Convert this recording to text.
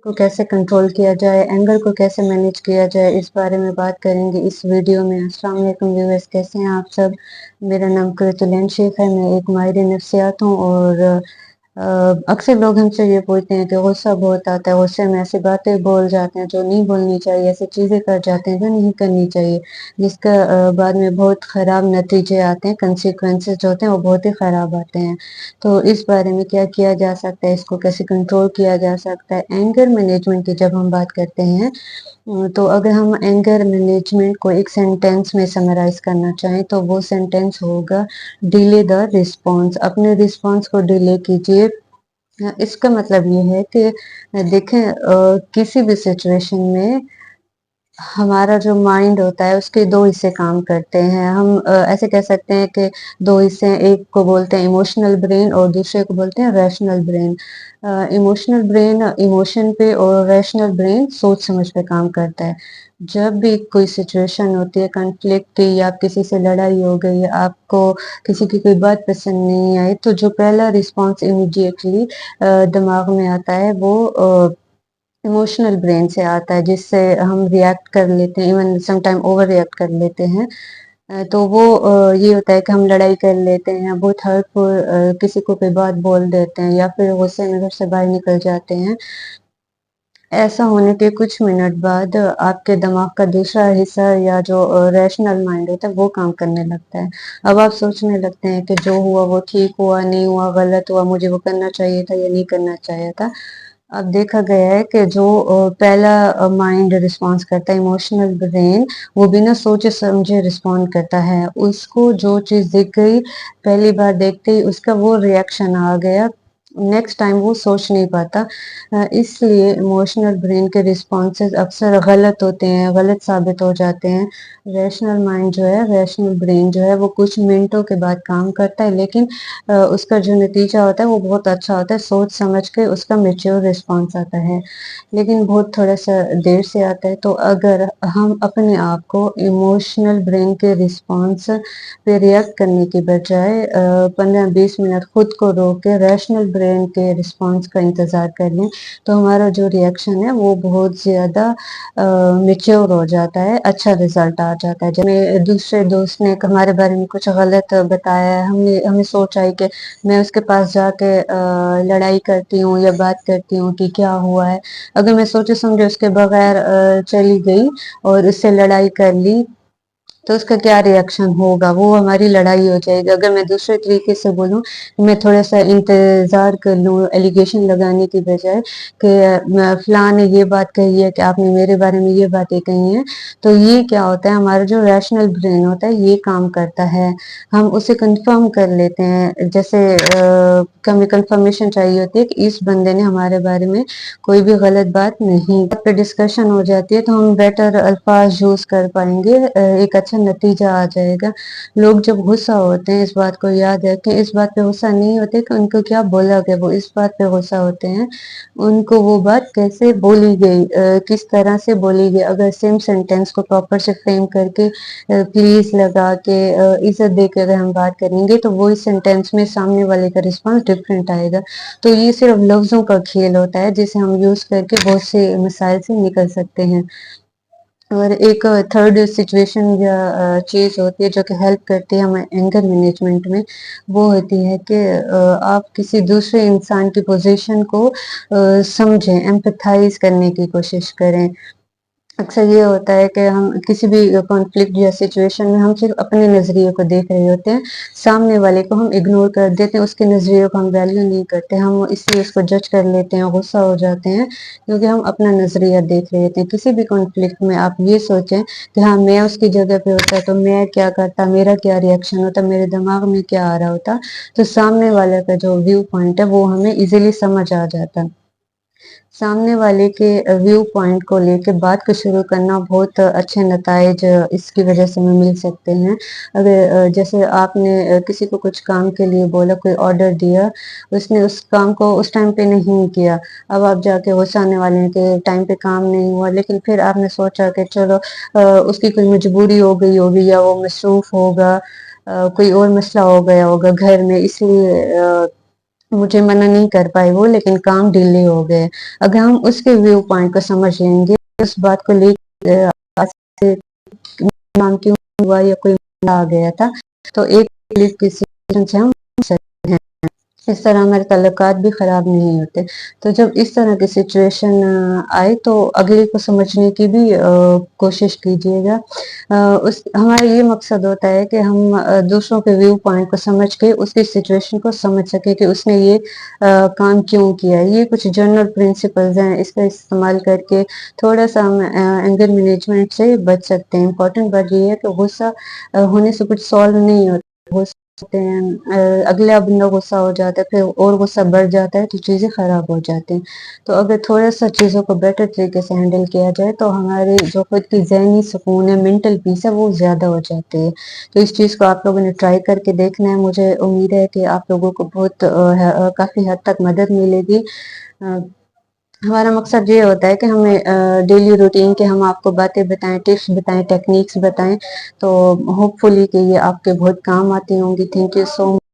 को कैसे कंट्रोल किया जाए, एंगर को कैसे मैनेज किया जाए, इस बारे में बात करेंगे इस वीडियो में। अस्सलाम वालेकुम व्यूअर्स, कैसे हैं आप सब। मेरा नाम कुरैतुल शेख है, मैं एक माहिर नफ्सियात हूँ। और अक्सर लोग हमसे ये पूछते हैं कि गुस्सा बहुत आता है, गुस्से में ऐसी बातें बोल जाते हैं जो नहीं बोलनी चाहिए, ऐसी चीज़ें कर जाते हैं जो नहीं करनी चाहिए, जिसका बाद में बहुत ख़राब नतीजे आते हैं, कंसिक्वेंसेस जो होते हैं वो बहुत ही ख़राब आते हैं। तो इस बारे में क्या किया जा सकता है, इसको कैसे कंट्रोल किया जा सकता है। एंगर मैनेजमेंट की जब हम बात करते हैं, तो अगर हम एंगर मैनेजमेंट को एक सेंटेंस में समराइज करना चाहें तो वो सेंटेंस होगा डिले द रिस्पॉन्स। अपने रिस्पॉन्स को डिले कीजिए। इसका मतलब ये है कि देखें, किसी भी सिचुएशन में हमारा जो माइंड होता है उसके दो हिस्से काम करते हैं। हम ऐसे कह सकते हैं कि दो हिस्से हैं, एक को बोलते हैं इमोशनल ब्रेन और दूसरे को बोलते हैं rational brain. Emotional brain emotion पे और रैशनल ब्रेन सोच समझ पे काम करता है। जब भी कोई सिचुएशन होती है कॉन्फ्लिक्ट की, या किसी से लड़ाई हो गई, आपको किसी की कोई बात पसंद नहीं आई, तो जो पहला रिस्पॉन्स इमीडिएटली दिमाग में आता है वो इमोशनल ब्रेन से आता है, जिससे हम रिएक्ट कर लेते हैं, इवन समटाइम ओवर रिएक्ट कर लेते हैं। तो वो ये होता है कि हम लड़ाई कर लेते हैं, बहुत हर्टफुल किसी को कोई बात बोल देते हैं, या फिर गुस्से में घर से बाहर निकल जाते हैं। ऐसा होने के कुछ मिनट बाद आपके दिमाग का दूसरा हिस्सा, या जो रैशनल माइंड होता है, वो काम करने लगता है। अब आप सोचने लगते हैं कि जो हुआ वो ठीक हुआ, नहीं हुआ, गलत हुआ, मुझे वो करना चाहिए था या नहीं करना चाहिए था। अब देखा गया है कि जो पहला माइंड रिस्पॉन्स करता है, इमोशनल ब्रेन, वो बिना सोचे समझे रिस्पॉन्ड करता है। उसको जो चीज़ दिख गई, पहली बार देखते ही उसका वो रिएक्शन आ गया, नेक्स्ट टाइम वो सोच नहीं पाता। इसलिए इमोशनल ब्रेन के रिस्पॉन्सेज अक्सर गलत होते हैं, गलत साबित हो जाते हैं। रैशनल माइंड जो है, रैशनल ब्रेन जो है, वो कुछ मिनटों के बाद काम करता है, लेकिन उसका जो नतीजा होता है वो बहुत अच्छा होता है, सोच समझ के उसका मैच्योर रिस्पॉन्स आता है। लेकिन बहुत थोड़ा-सा देर से आता है। तो अगर हम अपने आप को इमोशनल ब्रेन के रिस्पॉन्स पे रिएक्ट करने की बजाय 15-20 मिनट खुद को रोक के रैशनल ब्रेन के रिस्पॉन्स का इंतज़ार कर लें, तो हमारा जो रिएक्शन है वो बहुत ज़्यादा मैच्योर हो जाता है, अच्छा रिज़ल्ट आ जाता है। जब मेरे दूसरे दोस्त ने हमारे बारे में कुछ गलत बताया है, हमें हमें सोच आई कि मैं उसके पास जाके लड़ाई करती हूँ या बात करती हूँ कि क्या हुआ है। अगर मैं सोचे समझे उसके बगैर चली गई और उससे लड़ाई कर ली, तो उसका क्या रिएक्शन होगा, वो हमारी लड़ाई हो जाएगी। अगर मैं दूसरे तरीके से बोलूँ, मैं थोड़ा-सा इंतज़ार कर लूँ एलिगेशन लगाने की बजाय कि फ़लाँ ने ये बात कही है कि आपने मेरे बारे में ये बातें कही हैं, तो ये क्या होता है, हमारा जो रैशनल ब्रेन होता है ये काम करता है। हम उसे कन्फर्म कर लेते हैं, जैसे हमें कन्फर्मेशन चाहिए होती है कि इस बंदे ने हमारे बारे में कोई भी गलत बात नहीं। बात पे डिस्कशन हो जाती है तो हम बेटर अल्फाज यूज़ कर पाएँगे, एक अच्छा नतीजा आ जाएगा। लोग जब गुस्सा होते हैं, इस बात को याद रखें, इस बात पे गुस्सा नहीं होते कि उनको क्या बोला गया, वो इस बात पे गुस्सा होते हैं उनको वो बात कैसे बोली गई, किस तरह से बोली गई। अगर सेम सेंटेंस को प्रॉपर से फ्रेम करके प्लीज़ लगा के इज़्ज़त देके अगर हम बात करेंगे, तो वो इस सेंटेंस में सामने वाले का रिस्पॉन्स डिफरेंट आएगा। तो ये सिर्फ लफ्ज़ों का खेल होता है, जिसे हम यूज़ करके बहुत से मसाइल से निकल सकते हैं। और एक थर्ड सिचुएशन या चीज़ होती है जो कि हेल्प करती है हमें एंगर मैनेजमेंट में, वो होती है कि आप किसी दूसरे इंसान की पोजीशन को समझें, एम्पैथाइज़ करने की कोशिश करें। अक्सर ये होता है कि हम किसी भी कॉन्फ्लिक्ट या सिचुएशन में हम सिर्फ अपने नज़रिए को देख रहे होते हैं, सामने वाले को हम इग्नोर कर देते हैं, उसके नज़रिए को हम वैल्यू नहीं करते, हम इसलिए उसको जज कर लेते हैं, गुस्सा हो जाते हैं, क्योंकि हम अपना नज़रिया देख रहे होते हैं। किसी भी कॉन्फ्लिक्ट में आप ये सोचें कि हाँ, मैं उसकी जगह पे होता तो मैं क्या करता, मेरा क्या रिएक्शन होता, मेरे दिमाग में क्या आ रहा होता, तो सामने वाले का जो व्यू पॉइंट है वो हमें ईज़िली समझ आ जाता। सामने वाले के व्यू पॉइंट को लेके बात को शुरू करना बहुत अच्छे नताइज इसकी वजह से हमें मिल सकते हैं। अगर जैसे आपने किसी को कुछ काम के लिए बोला, कोई ऑर्डर दिया, उसने उस काम को उस टाइम पे नहीं किया। अब आप जाके गुस्सा आने वाले हैं कि टाइम पे काम नहीं हुआ, लेकिन फिर आपने सोचा कि चलो उसकी कोई मजबूरी हो गई होगी, या वो मसरूफ़ होगा, कोई और मसला हो गया होगा घर में, इसलिए مجھے منع نہیں کر پائے وہ، لیکن کام ڈیلے ہو گئے. اگر ہم اس کے ویو پوائنٹ کو سمجھ لیں گے، اس بات کو لے کام کیوں ہوا یا کوئی آ گیا تھا، تو ایک سے ہم اس طرح ہمارے تعلقات بھی خراب نہیں ہوتے. تو جب اس طرح کی سچویشن آئے تو اگلے کو سمجھنے کی بھی کوشش کیجیے گا. ہمارا یہ مقصد ہوتا ہے کہ ہم دوسروں کے ویو پوائنٹ کو سمجھ کے اس کی سچویشن کو سمجھ سکے کہ اس نے یہ کام کیوں کیا. یہ کچھ جنرل پرنسپلز ہیں، اس کا استعمال کر کے تھوڑا سا ہم اینگر مینجمنٹ سے بچ سکتے ہیں. امپورٹنٹ بات یہ ہے کہ غصہ ہونے سے کچھ سالو نہیں ہوتا. اگلا بندہ غصہ ہو جاتا ہے، پھر اور غصہ بڑھ جاتا ہے تو چیزیں خراب ہو جاتی ہیں. تو اگر تھوڑا سا چیزوں کو بیٹر طریقے سے ہینڈل کیا جائے تو ہمارے جو خود کی ذہنی سکون ہے، مینٹل پیس ہے، وہ زیادہ ہو جاتے ہے. تو اس چیز کو آپ لوگوں نے ٹرائی کر کے دیکھنا ہے. مجھے امید ہے کہ آپ لوگوں کو بہت کافی حد تک مدد ملے گی. ہمارا مقصد یہ ہوتا ہے کہ ہمیں ڈیلی روٹین کے ہم آپ کو باتیں بتائیں، ٹپس بتائیں، ٹیکنیکس بتائیں. تو ہوپ فلی کہ یہ آپ کے بہت کام آتی ہوں گی. Thank you so much.